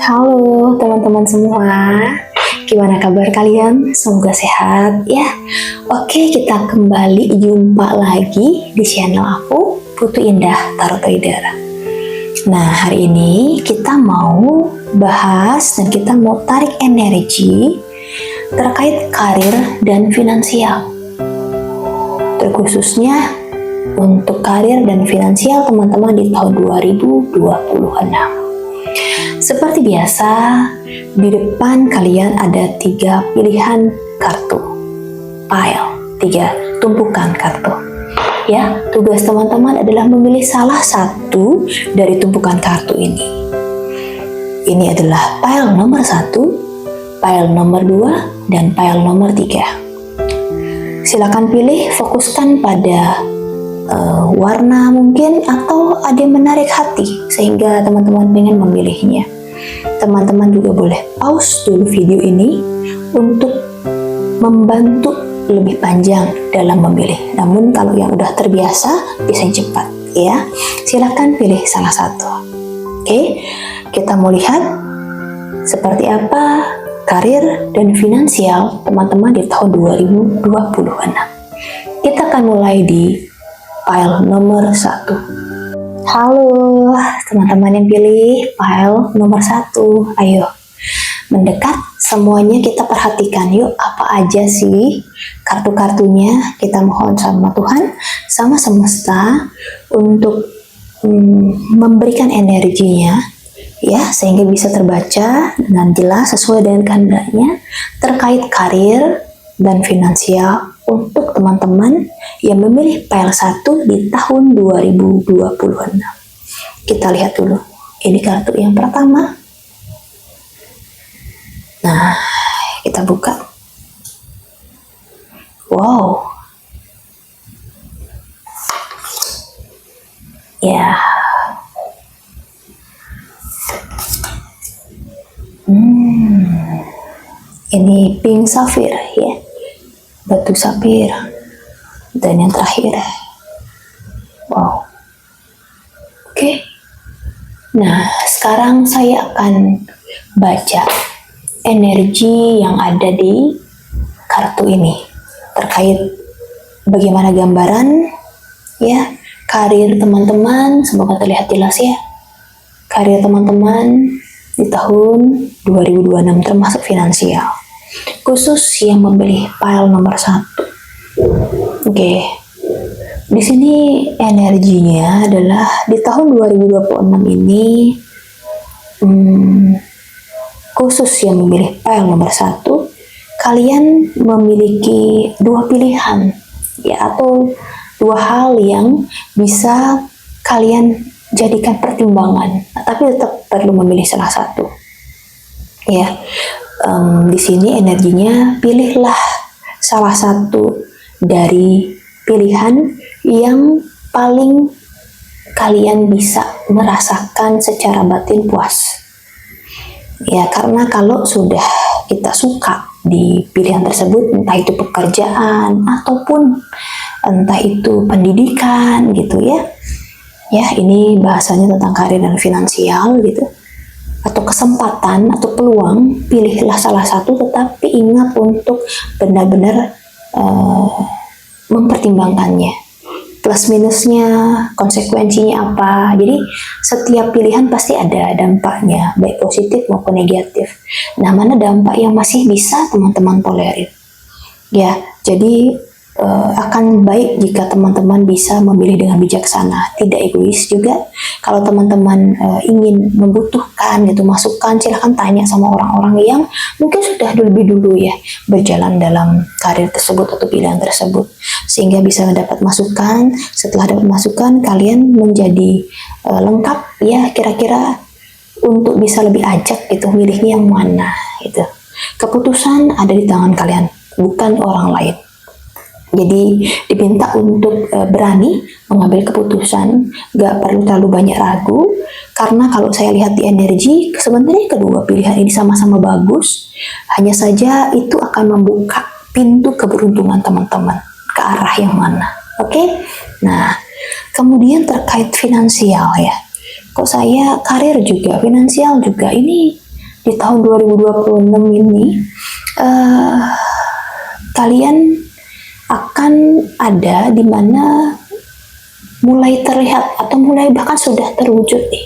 Halo teman-teman semua, gimana kabar kalian? Semoga sehat ya. Oke, kita kembali jumpa lagi di channel aku, Putu Indah Tarot Trader. Nah, hari ini kita mau bahas dan kita mau tarik energi terkait karir dan finansial. Terkhususnya untuk karir dan finansial teman-teman di tahun 2026. Seperti biasa, di depan kalian ada 3 pilihan kartu, pile, 3 tumpukan kartu. Ya, tugas teman-teman adalah memilih salah satu dari tumpukan kartu ini. Ini adalah pile nomor 1, pile nomor 2, dan pile nomor 3. Silakan pilih, fokuskan pada warna mungkin, atau ada yang menarik hati sehingga teman-teman ingin memilihnya. Teman-teman juga boleh pause dulu video ini untuk membantu lebih panjang dalam memilih. Namun kalau yang udah terbiasa bisa cepat ya. Silakan pilih salah satu. Oke, kita mau lihat seperti apa karir dan finansial teman-teman di tahun 2026. Kita akan mulai di pile nomor 1. Halo teman-teman yang pilih pile nomor 1. Ayo mendekat semuanya, kita perhatikan yuk apa aja sih kartu-kartunya. Kita mohon sama Tuhan, sama semesta untuk memberikan energinya ya, sehingga bisa terbaca dengan jelas sesuai dengan kehendaknya terkait karir dan finansial untuk teman-teman yang memilih pile 1 di tahun 2026. Kita lihat dulu. Ini kartu yang pertama. Nah, kita buka. Wow. Ya. Ini pink safir ya. Batu sapir. Dan yang terakhir, wow. Oke. Nah, sekarang saya akan baca energi yang ada di kartu ini terkait bagaimana gambaran ya karir teman-teman. Semoga terlihat jelas ya. Karir teman-teman di tahun 2026 termasuk finansial. Khusus yang membeli pile nomor 1. Oke. Di sini energinya adalah di tahun 2026 ini khusus yang memilih pile nomor 1, kalian memiliki 2 pilihan ya, atau 2 hal yang bisa kalian jadikan pertimbangan, tapi tetap perlu memilih salah satu. Ya. Di sini energinya pilihlah salah satu dari pilihan yang paling kalian bisa merasakan secara batin puas. Ya, karena kalau sudah kita suka di pilihan tersebut, entah itu pekerjaan ataupun entah itu pendidikan gitu ya. Ya, ini bahasanya tentang karir dan finansial gitu. Atau kesempatan atau peluang, pilihlah salah satu, tetapi ingat untuk benar-benar mempertimbangkannya, plus minusnya, konsekuensinya apa. Jadi setiap pilihan pasti ada dampaknya, baik positif maupun negatif. Nah, mana dampak yang masih bisa teman-teman tolerir ya. Jadi akan baik jika teman-teman bisa memilih dengan bijaksana, tidak egois juga. Kalau teman-teman ingin membutuhkan gitu masukan, silahkan tanya sama orang-orang yang mungkin sudah lebih dulu ya berjalan dalam karir tersebut atau pilihan tersebut, sehingga bisa mendapat masukan. Setelah dapat masukan, kalian menjadi lengkap ya, kira-kira untuk bisa lebih ajak gitu milihnya yang mana gitu. Keputusan ada di tangan kalian, bukan orang lain. Jadi diminta untuk berani mengambil keputusan, gak perlu terlalu banyak ragu. Karena kalau saya lihat di energi, sebenarnya kedua pilihan ini sama-sama bagus. Hanya saja itu akan membuka pintu keberuntungan teman-teman ke arah yang mana. Oke? Nah, kemudian terkait finansial ya. Kok saya karir juga, finansial juga, ini di tahun 2026 ini kalian akan ada di mana mulai terlihat atau mulai bahkan sudah terwujud nih.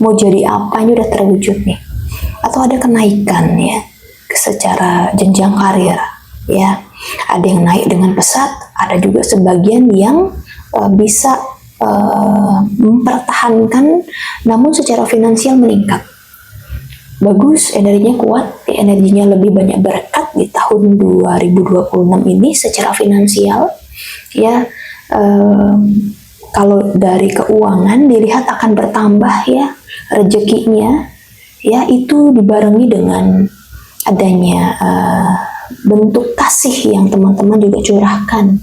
Mau jadi apa ini udah terwujud nih. Atau ada kenaikan ya secara jenjang karir ya. Ada yang naik dengan pesat, ada juga sebagian yang bisa mempertahankan namun secara finansial meningkat. Bagus, energinya kuat, energinya lebih banyak berkat di tahun 2026 ini secara finansial ya. Kalau dari keuangan dilihat akan bertambah ya rezekinya ya, itu dibarengi dengan adanya bentuk kasih yang teman-teman juga curahkan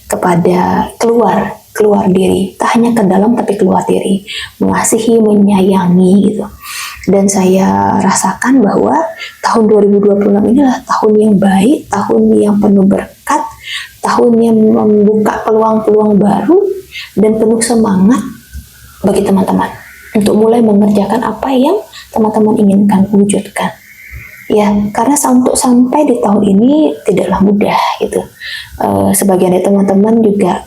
kepada keluar diri, tak hanya ke dalam tapi keluar diri, mengasihi, menyayangi gitu. Dan saya rasakan bahwa tahun 2026 inilah tahun yang baik, tahun yang penuh berkat, tahun yang membuka peluang-peluang baru dan penuh semangat bagi teman-teman untuk mulai mengerjakan apa yang teman-teman inginkan wujudkan. Ya, karena untuk sampai di tahun ini tidaklah mudah gitu. Sebagian dari teman-teman juga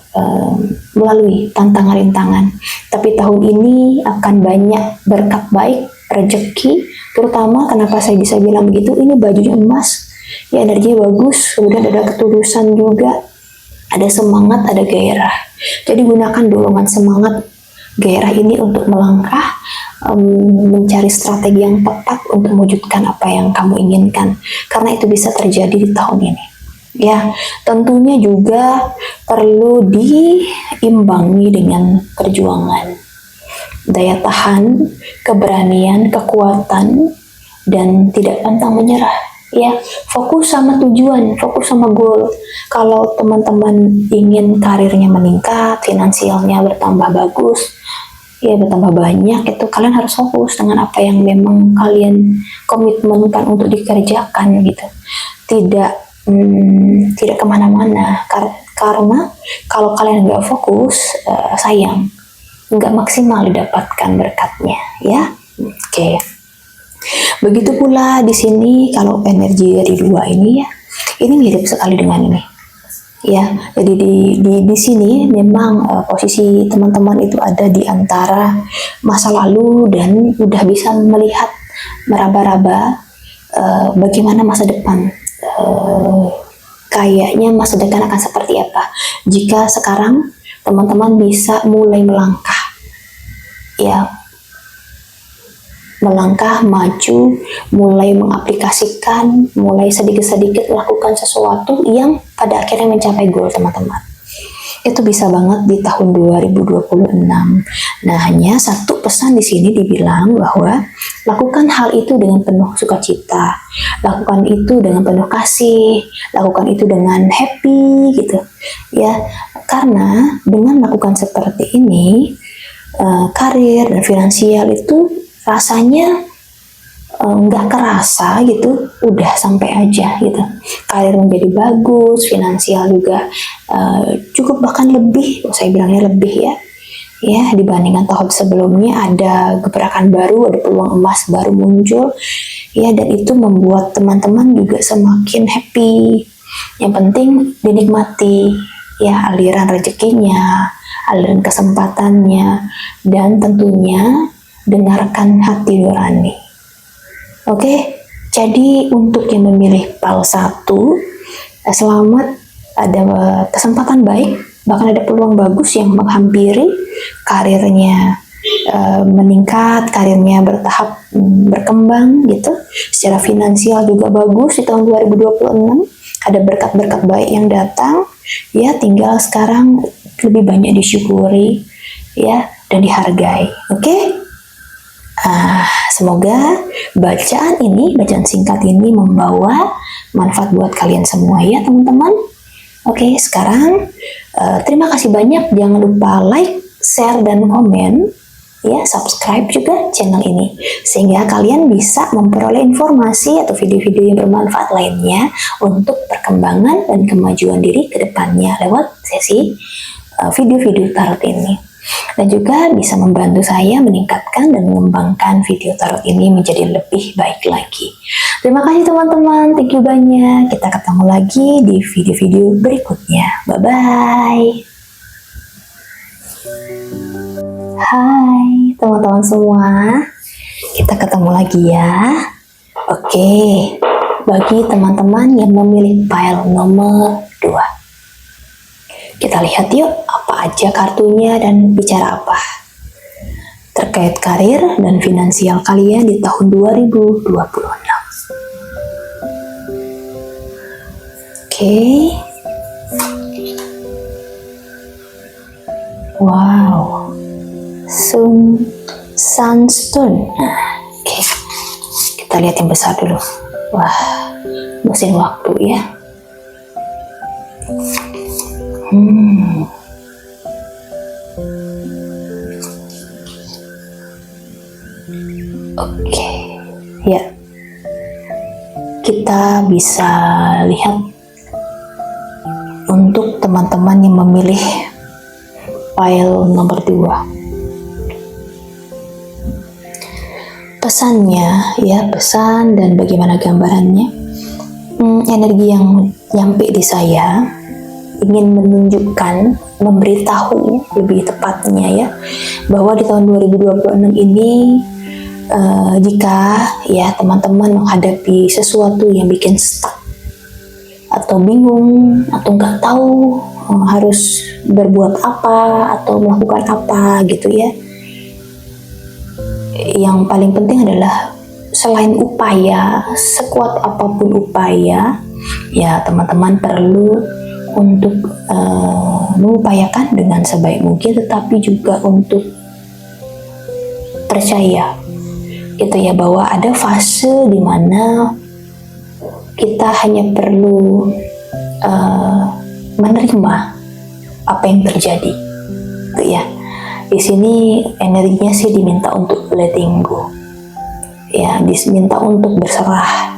melalui tantangan-rintangan. Tapi tahun ini akan banyak berkat baik, rezeki, terutama kenapa saya bisa bilang begitu, ini bajunya emas, ya energinya bagus, kemudian ada ketulusan juga, ada semangat, ada gairah. Jadi gunakan dorongan semangat gairah ini untuk melangkah, mencari strategi yang tepat untuk mewujudkan apa yang kamu inginkan, karena itu bisa terjadi di tahun ini ya. Tentunya juga perlu diimbangi dengan perjuangan, daya tahan, keberanian, kekuatan, dan tidak pantang menyerah ya. Fokus sama tujuan, fokus sama goal. Kalau teman-teman ingin karirnya meningkat, finansialnya bertambah bagus ya, bertambah banyak, itu kalian harus fokus dengan apa yang memang kalian komitmenkan untuk dikerjakan gitu. Tidak kemana-mana, karena kalau kalian nggak fokus, sayang, nggak maksimal didapatkan berkatnya ya. Oke. Begitu pula di sini kalau energi dari dua ini ya, ini mirip sekali dengan ini. Ya, jadi di sini memang posisi teman-teman itu ada di antara masa lalu dan udah bisa melihat meraba-raba bagaimana masa depan. Kayaknya masa depan akan seperti apa jika sekarang teman-teman bisa mulai melangkah ya, melangkah maju, mulai mengaplikasikan, mulai sedikit-sedikit melakukan sesuatu yang pada akhirnya mencapai goal teman-teman. Itu bisa banget di tahun 2026. Nah, hanya satu pesan di sini dibilang bahwa lakukan hal itu dengan penuh sukacita, lakukan itu dengan penuh kasih, lakukan itu dengan happy gitu ya. Karena dengan melakukan seperti ini, karir dan finansial itu rasanya nggak kerasa gitu, udah sampai aja gitu. Karir menjadi bagus, finansial juga cukup, bahkan lebih, saya bilangnya lebih ya dibandingkan tahun sebelumnya. Ada gebrakan baru, ada peluang emas baru muncul ya, dan itu membuat teman-teman juga semakin happy. Yang penting dinikmati ya aliran rezekinya, aliran kesempatannya, dan tentunya dengarkan hati nurani. Oke, jadi untuk yang memilih PAL 1, selamat, ada kesempatan baik, bahkan ada peluang bagus yang menghampiri, karirnya meningkat, karirnya bertahap berkembang gitu. Secara finansial juga bagus di tahun 2026, ada berkat-berkat baik yang datang ya, tinggal sekarang lebih banyak disyukuri ya dan dihargai. Oke? Semoga bacaan singkat ini membawa manfaat buat kalian semua ya teman-teman. Oke, sekarang terima kasih banyak. Jangan lupa like, share, dan komen ya, subscribe juga channel ini sehingga kalian bisa memperoleh informasi atau video-video yang bermanfaat lainnya untuk perkembangan dan kemajuan diri ke depannya lewat sesi video-video tarot ini. dan juga bisa membantu saya meningkatkan dan mengembangkan video tarot ini menjadi lebih baik lagi. Terima kasih teman-teman, thank you banyak. Kita ketemu lagi di video-video berikutnya. Bye-bye. Hai teman-teman semua, kita ketemu lagi ya. Oke, bagi teman-teman yang memilih file nomor 2, kita lihat yuk apa aja kartunya dan bicara apa terkait karir dan finansial kalian di tahun 2026. Oke. Wow. Sunstone. Nah, oke. Kita lihat yang besar dulu. Wah, mesin waktu ya. Oke, ya. Kita bisa lihat untuk teman-teman yang memilih file nomor 2. Pesannya, ya, pesan dan bagaimana gambarannya. Energi yang nyampe di saya ingin menunjukkan, memberitahu lebih tepatnya ya, bahwa di tahun 2026 ini jika ya teman-teman menghadapi sesuatu yang bikin stuck atau bingung atau nggak tahu harus berbuat apa atau melakukan apa gitu ya, yang paling penting adalah selain upaya, sekuat apapun upaya, ya teman-teman perlu untuk mengupayakan dengan sebaik mungkin, tetapi juga untuk percaya gitu ya, bahwa ada fase di mana kita hanya perlu menerima apa yang terjadi gitu ya. Di sini energinya sih diminta untuk letting go ya, diminta untuk berserah.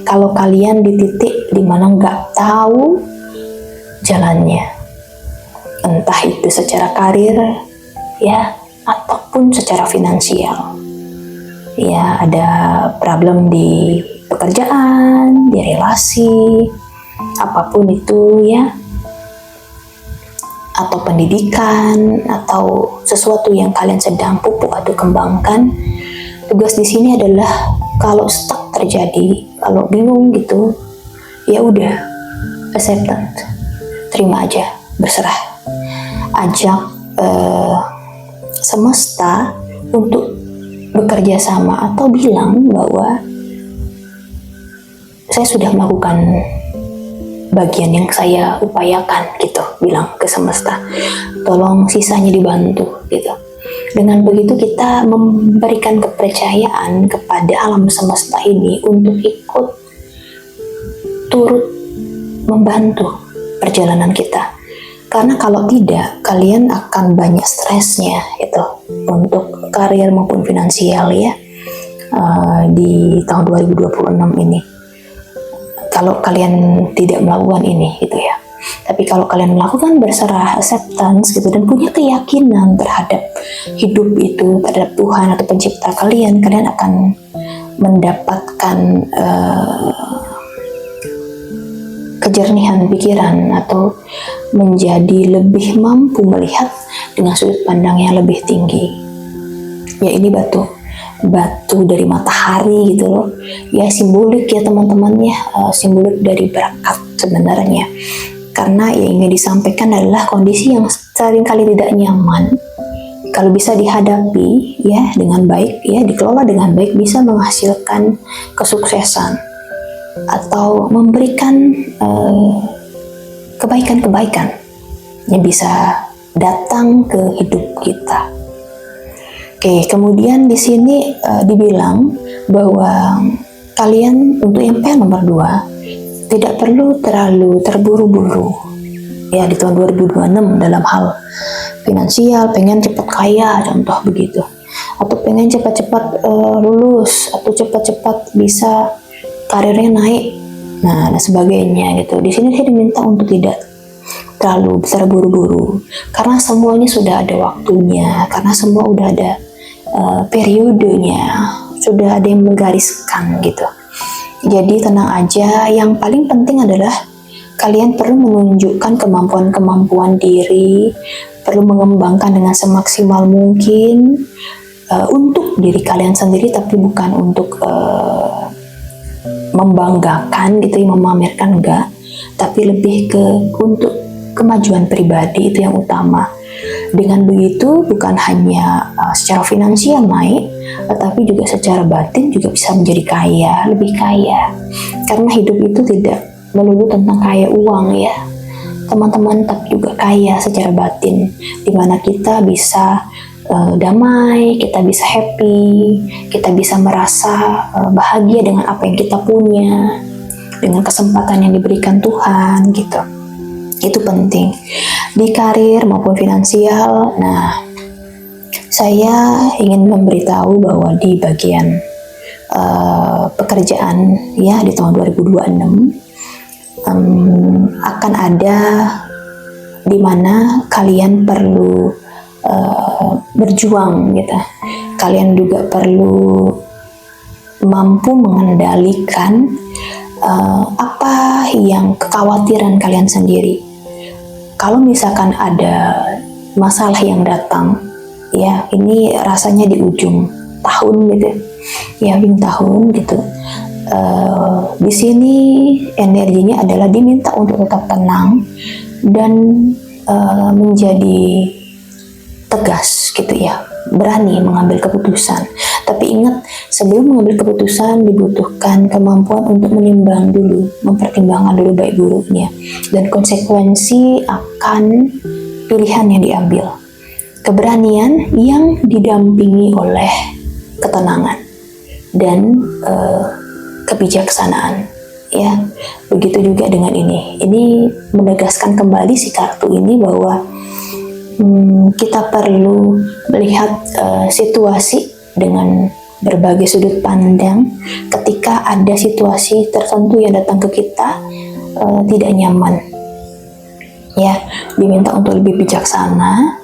Kalau kalian di titik dimana nggak tahu jalannya, entah itu secara karir ya ataupun secara finansial ya, ada problem di pekerjaan, di relasi, apapun itu ya, atau pendidikan atau sesuatu yang kalian sedang pupuk atau kembangkan. Tugas di sini adalah kalau stuck terjadi, kalau bingung gitu, ya udah, acceptance, terima aja, berserah, ajak semesta untuk bekerja sama atau bilang bahwa saya sudah melakukan bagian yang saya upayakan gitu, bilang ke semesta, tolong sisanya dibantu gitu. Dengan begitu kita memberikan kepercayaan kepada alam semesta ini untuk ikut turut membantu perjalanan kita. Karena kalau tidak, kalian akan banyak stresnya itu untuk karir maupun finansial ya, di tahun 2026 ini. Kalau kalian tidak melakukan ini gitu ya. Tapi kalau kalian melakukan, berserah, acceptance gitu, dan punya keyakinan terhadap hidup itu, terhadap Tuhan atau pencipta kalian, kalian akan mendapatkan kejernihan pikiran atau menjadi lebih mampu melihat dengan sudut pandang yang lebih tinggi. Ya, ini batu dari matahari gitu loh ya, simbolik ya teman-teman ya, simbolik dari berkat sebenarnya. Karena yang ingin disampaikan adalah kondisi yang seringkali tidak nyaman, kalau bisa dihadapi ya dengan baik ya, dikelola dengan baik, bisa menghasilkan kesuksesan atau memberikan kebaikan-kebaikan yang bisa datang ke hidup kita. Oke, kemudian di sini dibilang bahwa kalian untuk yang PL nomor 2 tidak perlu terlalu terburu-buru ya di tahun 2026 dalam hal finansial, pengen cepat kaya contoh begitu, atau pengen cepat-cepat lulus atau cepat-cepat bisa karirnya naik, nah dan sebagainya gitu. Di sini saya diminta untuk tidak terlalu terburu-buru, karena semuanya sudah ada waktunya, karena semua udah ada periodenya, sudah ada yang menggariskan gitu. Jadi tenang aja, yang paling penting adalah kalian perlu menunjukkan kemampuan-kemampuan diri, perlu mengembangkan dengan semaksimal mungkin untuk diri kalian sendiri, tapi bukan untuk membanggakan gitu, memamerkan, enggak, tapi lebih ke untuk kemajuan pribadi, itu yang utama. Dengan begitu bukan hanya secara finansial naik, tetapi juga secara batin juga bisa menjadi kaya, lebih kaya. Karena hidup itu tidak melulu tentang kaya uang ya teman-teman, tapi juga kaya secara batin, dimana kita bisa damai, kita bisa happy, kita bisa merasa bahagia dengan apa yang kita punya, dengan kesempatan yang diberikan Tuhan gitu. Itu penting di karir maupun finansial. Nah, saya ingin memberitahu bahwa di bagian pekerjaan ya di tahun 2026 akan ada di mana kalian perlu berjuang gitu. Kalian juga perlu mampu mengendalikan apa yang kekhawatiran kalian sendiri. Kalau misalkan ada masalah yang datang, ya ini rasanya di ujung tahun gitu, ya ujung tahun gitu. Di sini energinya adalah diminta untuk tetap tenang dan menjadi tegas gitu ya, berani mengambil keputusan. Tapi ingat, sebelum mengambil keputusan dibutuhkan kemampuan untuk menimbang dulu, mempertimbangkan dulu baik buruknya dan konsekuensi akan pilihan yang diambil. Keberanian yang didampingi oleh ketenangan dan kebijaksanaan ya. Begitu juga dengan ini menegaskan kembali si kartu ini bahwa kita perlu melihat situasi dengan berbagai sudut pandang. Ketika ada situasi tertentu yang datang ke kita tidak nyaman ya, diminta untuk lebih bijaksana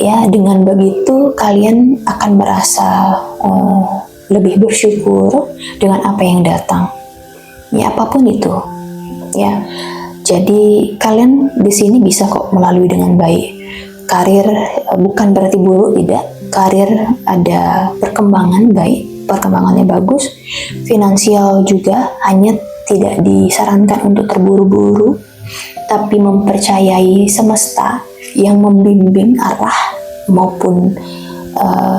ya. Dengan begitu kalian akan merasa lebih bersyukur dengan apa yang datang ya, apapun itu ya. Jadi kalian di sini bisa kok melalui dengan baik. Karir bukan berarti buruk, tidak. Karir ada perkembangan baik, perkembangannya bagus. Finansial juga, hanya tidak disarankan untuk terburu-buru, tapi mempercayai semesta yang membimbing arah maupun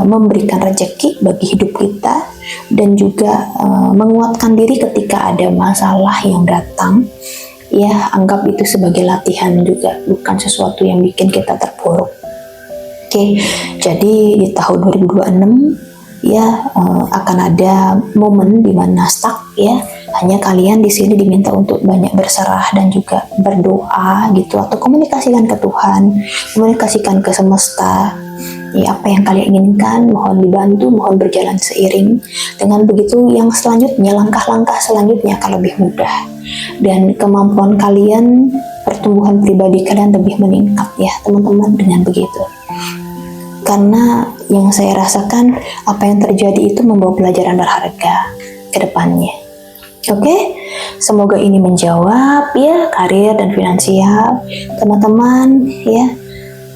memberikan rezeki bagi hidup kita, dan juga menguatkan diri ketika ada masalah yang datang. Ya, anggap itu sebagai latihan juga, bukan sesuatu yang bikin kita terpuruk. Oke, jadi di tahun 2026 ya akan ada momen di mana stuck ya. Hanya kalian di sini diminta untuk banyak berserah dan juga berdoa gitu, atau komunikasikan ke Tuhan, komunikasikan ke semesta. Ya, apa yang kalian inginkan mohon dibantu, mohon berjalan seiring. Dengan begitu yang selanjutnya, langkah-langkah selanjutnya akan lebih mudah. Dan kemampuan kalian, pertumbuhan pribadi kalian lebih meningkat ya teman-teman dengan begitu. Karena yang saya rasakan, apa yang terjadi itu membawa pelajaran berharga ke depannya. Oke, semoga ini menjawab ya karir dan finansial teman-teman ya.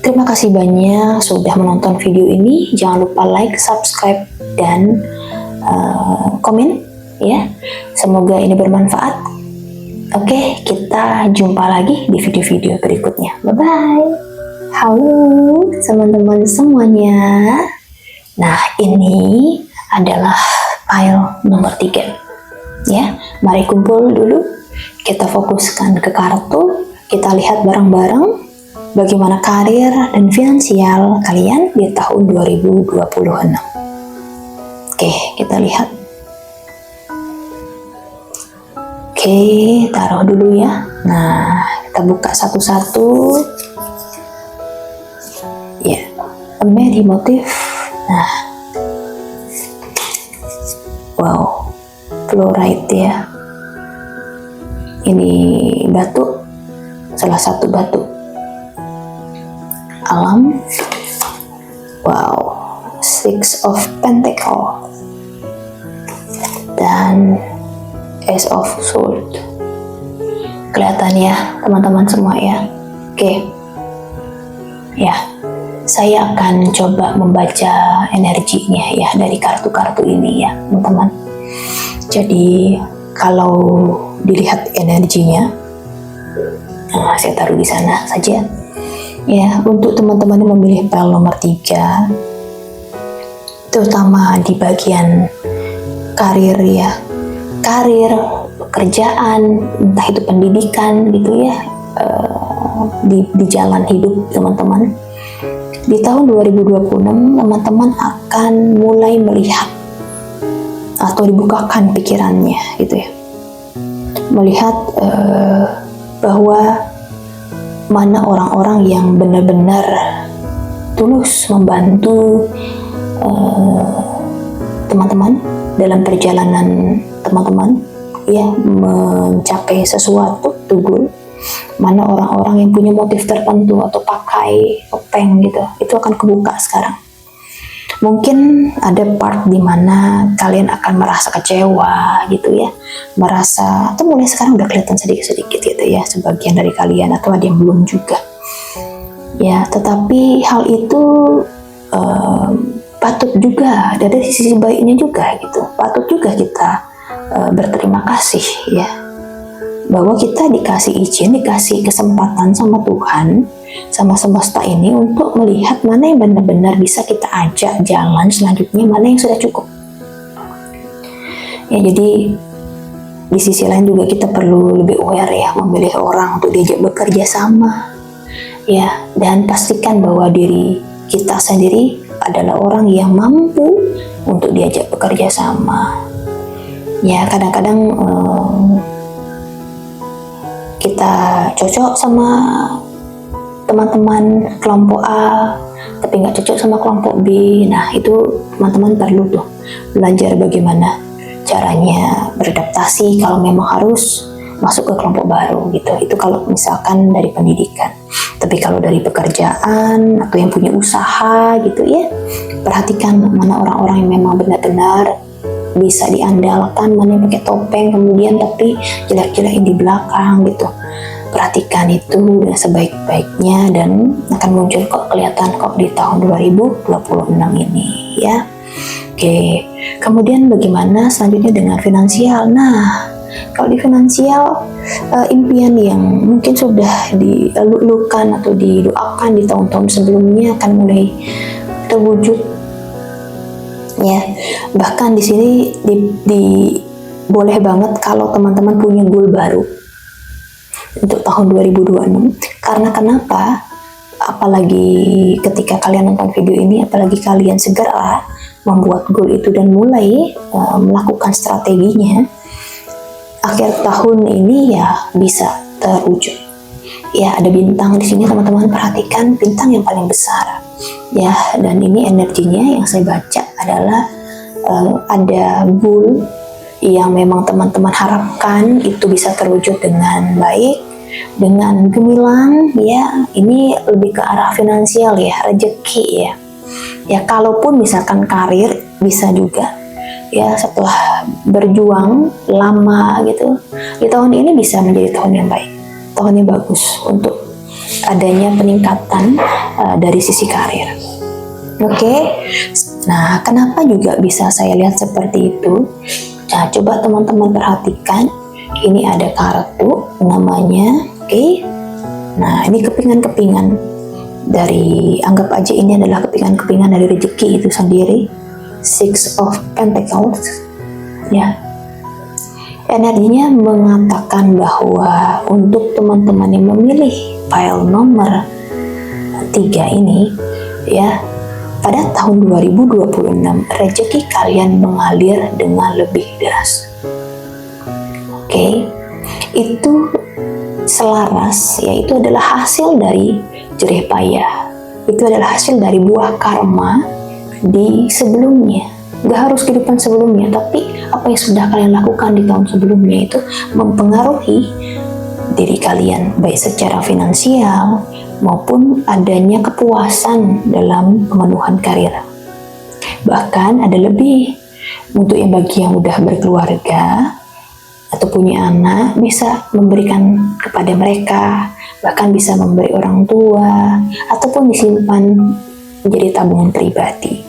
Terima kasih banyak sudah menonton video ini. Jangan lupa like, subscribe, dan komen ya. Semoga ini bermanfaat. Oke, kita jumpa lagi di video-video berikutnya. Bye-bye. Halo teman-teman semuanya. Nah, ini adalah file nomor 3. Ya, mari kumpul dulu. Kita fokuskan ke kartu. Kita lihat bareng-bareng bagaimana karir dan finansial kalian di tahun 2026. Oke, kita lihat. Oke, taruh dulu ya. Nah, kita buka satu-satu. Ya, Mary motif. Nah, wow, fluorite ya. Ini batu, salah satu batu alam. Wow, Six of Pentacles dan Ace of Swords. Kelihatan ya teman-teman semua ya. Oke. Ya, saya akan coba membaca energinya ya dari kartu-kartu ini ya teman-teman. Jadi kalau dilihat energinya, nah, saya taruh di sana saja. Ya, untuk teman-teman yang memilih pile nomor 3, terutama di bagian karir ya, karir, pekerjaan, entah itu pendidikan gitu ya, di jalan hidup teman-teman. Di tahun 2026 teman-teman akan mulai melihat atau dibukakan pikirannya gitu ya, melihat bahwa mana orang-orang yang benar-benar tulus membantu teman-teman dalam perjalanan teman-teman ya mencapai sesuatu goal. Mana orang-orang yang punya motif tertentu atau pakai topeng gitu, itu akan kebuka sekarang. Mungkin ada part di mana kalian akan merasa kecewa gitu ya, merasa, atau mulai sekarang udah kelihatan sedikit-sedikit gitu ya, sebagian dari kalian, atau ada yang belum juga. Ya, tetapi hal itu patut juga, ada sisi baiknya juga gitu. Patut juga kita berterima kasih ya, bahwa kita dikasih izin, dikasih kesempatan sama Tuhan, sama semesta ini untuk melihat mana yang benar-benar bisa kita ajak jalan selanjutnya, mana yang sudah cukup. Ya, jadi di sisi lain juga kita perlu lebih aware ya, memilih orang untuk diajak bekerja sama. Ya, dan pastikan bahwa diri kita sendiri adalah orang yang mampu untuk diajak bekerja sama. Ya, kadang-kadang kita cocok sama teman-teman kelompok A, tapi nggak cocok sama kelompok B. Nah, itu teman-teman perlu tuh belajar bagaimana caranya beradaptasi kalau memang harus masuk ke kelompok baru gitu. Itu kalau misalkan dari pendidikan. Tapi kalau dari pekerjaan atau yang punya usaha gitu ya, perhatikan mana orang-orang yang memang benar-benar bisa diandalkan, mana yang pakai topeng kemudian tapi jelek-jelekin di belakang gitu. Perhatikan itu dengan sebaik-baiknya dan akan muncul kok, kelihatan kok di tahun 2026 ini ya. Oke, kemudian bagaimana selanjutnya dengan finansial? Nah, kalau di finansial, impian yang mungkin sudah dilulukan atau didoakan di tahun-tahun sebelumnya akan mulai terwujud ya. Bahkan di sini boleh banget kalau teman-teman punya goal baru untuk tahun 2026. Karena kenapa? Apalagi ketika kalian nonton video ini, apalagi kalian segera membuat goal itu dan mulai melakukan strateginya, akhir tahun ini ya bisa terwujud. Ya, ada bintang di sini teman-teman, perhatikan bintang yang paling besar. Ya, dan ini energinya yang saya baca adalah ada goal yang memang teman-teman harapkan itu bisa terwujud dengan baik, dengan gemilang ya. Ini lebih ke arah finansial ya, rezeki ya. Ya, kalaupun misalkan karir bisa juga ya, setelah berjuang lama gitu, di tahun ini bisa menjadi tahun yang baik, tahun yang bagus untuk adanya peningkatan dari sisi karir. Oke. Nah, kenapa juga bisa saya lihat seperti itu? Nah, coba teman-teman perhatikan, ini ada kartu namanya, oke. Nah, ini kepingan-kepingan dari, anggap aja ini adalah kepingan-kepingan dari rezeki itu sendiri. Six of Pentacles ya. Energinya mengatakan bahwa untuk teman-teman yang memilih pile nomor 3 ini ya, pada tahun 2026 rezeki kalian mengalir dengan lebih deras. Oke. Itu selaras, yaitu adalah hasil dari jerih payah. Itu adalah hasil dari buah karma di sebelumnya. Gak harus kehidupan sebelumnya, tapi apa yang sudah kalian lakukan di tahun sebelumnya itu mempengaruhi diri kalian, baik secara finansial, maupun adanya kepuasan dalam pemenuhan karir. Bahkan ada lebih, untuk yang bagi yang udah berkeluarga atau punya anak, bisa memberikan kepada mereka, bahkan bisa memberi orang tua, ataupun disimpan menjadi tabungan pribadi.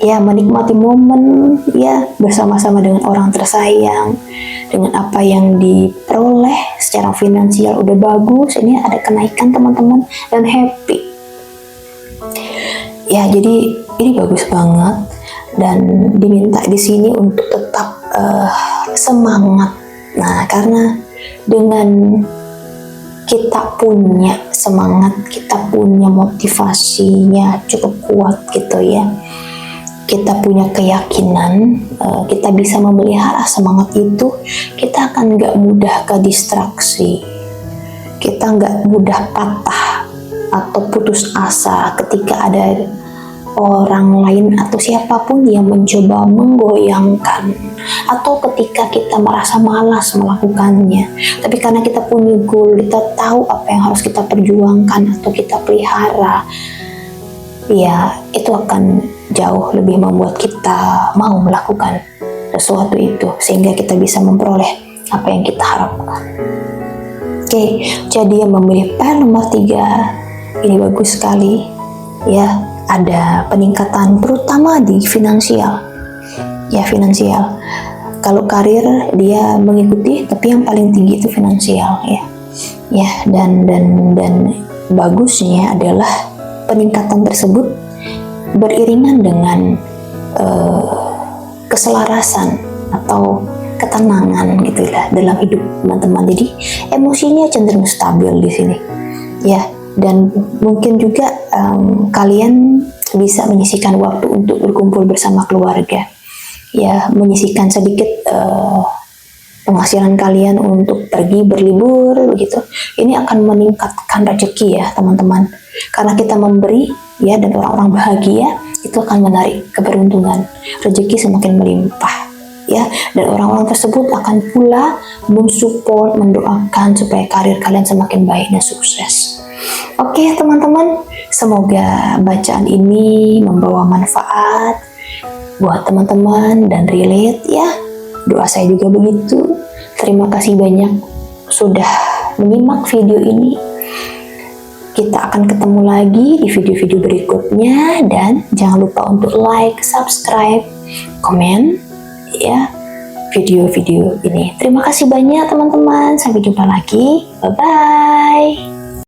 Ya, menikmati momen ya bersama-sama dengan orang tersayang, dengan apa yang diperoleh secara finansial udah bagus, ini ada kenaikan teman-teman, dan happy. Ya, jadi ini bagus banget, dan diminta di sini untuk tetap semangat. Nah, karena dengan kita punya semangat, kita punya motivasinya cukup kuat gitu ya, kita punya keyakinan, kita bisa memelihara semangat itu, kita akan gak mudah ke distraksi, kita gak mudah patah atau putus asa ketika ada orang lain atau siapapun yang mencoba menggoyangkan, atau ketika kita merasa malas melakukannya. Tapi karena kita punya goal, kita tahu apa yang harus kita perjuangkan atau kita pelihara, ya itu akan jauh lebih membuat kita mau melakukan sesuatu itu, sehingga kita bisa memperoleh apa yang kita harapkan. Oke, jadi yang memilih PL nomor 3 ini bagus sekali ya. Ada peningkatan terutama di finansial. Ya, finansial. Kalau karir dia mengikuti, tapi yang paling tinggi itu finansial ya. Ya, dan bagusnya adalah peningkatan tersebut beriringan dengan keselarasan atau ketenangan gitu lah dalam hidup teman-teman. Jadi emosinya cenderung stabil di sini. Ya. Dan mungkin juga kalian bisa menyisihkan waktu untuk berkumpul bersama keluarga, ya, menyisihkan sedikit penghasilan kalian untuk pergi berlibur begitu. Ini akan meningkatkan rezeki ya teman-teman, karena kita memberi ya, dan orang-orang bahagia itu akan menarik keberuntungan, rezeki semakin melimpah ya, dan orang-orang tersebut akan pula mensupport, mendoakan supaya karir kalian semakin baik dan sukses. Oke teman-teman, semoga bacaan ini membawa manfaat buat teman-teman dan relate ya. Doa saya juga begitu. Terima kasih banyak sudah menyimak video ini. Kita akan ketemu lagi di video-video berikutnya, dan jangan lupa untuk like, subscribe, komen ya video-video ini. Terima kasih banyak teman-teman. Sampai jumpa lagi. Bye-bye.